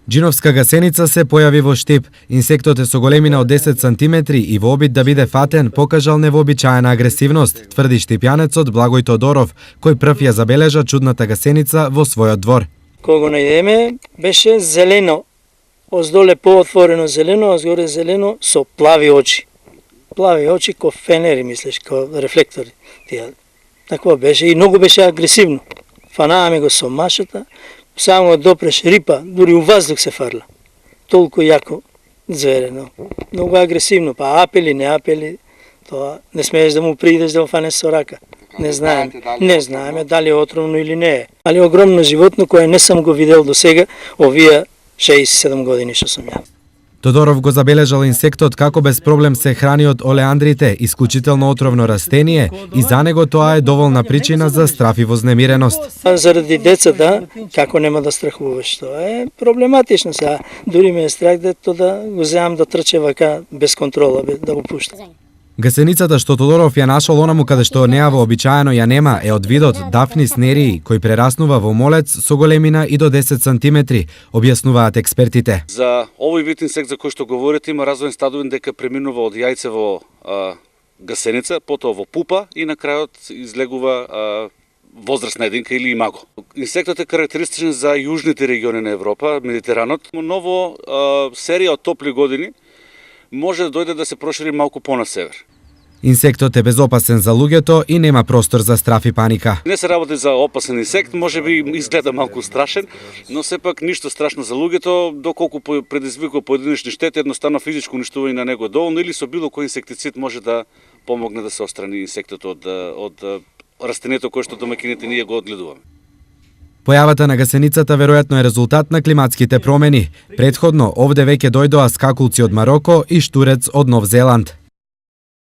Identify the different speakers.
Speaker 1: Џиновска гасеница се појави во Штип. Инсектот е со големина од 10 сантиметри и во обид да биде фатен покажал невообичаена агресивност, тврди штипјанецот Благој Тодоров, кој прв ја забележа чудната гасеница во својот двор.
Speaker 2: Кога го најдеме, беше зелено. Оздоле поотворено зелено, а згоре зелено со плави очи. Плави очи ко фенери, мислиш, ко рефлектори. Тие. Такво беше и многу беше агресивно. Фанааме го со машата, само го допреш рипа, дури у воздух се фарла. Толку јако звере, но многу агресивно, па апели, не апели, тоа не смееш да му придеш да му фанеш со рака. Не знаеме дали е отровно или не е. Али огромно животно кое не сам го видел до сега, овие 67 години што сум ја.
Speaker 1: Тодоров го забележал инсектот како без проблем се храни од олеандрите, исклучително отровно растение, и за него тоа е доволна причина за страф и вознемиреност.
Speaker 2: Заради децата, како нема да страхуваш, тоа е проблематично сега. Дури ме е страх да го земам да трче вака без контрола, да го пуштам.
Speaker 1: Гасеницата што Тодоров ја нашол онаму каде што неа вообичаено ја нема е од видот Дафнис нерии, кој прераснува во молец со големина и до 10 сантиметри, објаснуваат експертите.
Speaker 3: За овој вид инсект за кој што говорите има развоен стадиум дека преминува од јајце во гасеница, потоа во пупа и на крајот излегува возрастна единка или имаго. Инсектот е карактеристичен за јужните региони на Европа, Медитеранот, но во серија од топли години може да дојде да се прошири малку по на север.
Speaker 1: Инсектот е безопасен за луѓето и нема простор за страф и паника.
Speaker 3: Не се работи за опасен инсект, може би изгледа малку страшен, но сепак ништо страшно за луѓето, доколку предизвикува поединечни штети, едноставно физичко уништување на него доволно или со било кој инсектицид може да помогне да се отстрани инсектот од растението кое што домаќините ние го одгледуваме.
Speaker 1: Појавата на гасеницата веројатно е резултат на климатските промени. Претходно овде веќе дојдоа скакулци од Мароко и штурец од Нов Зеланд.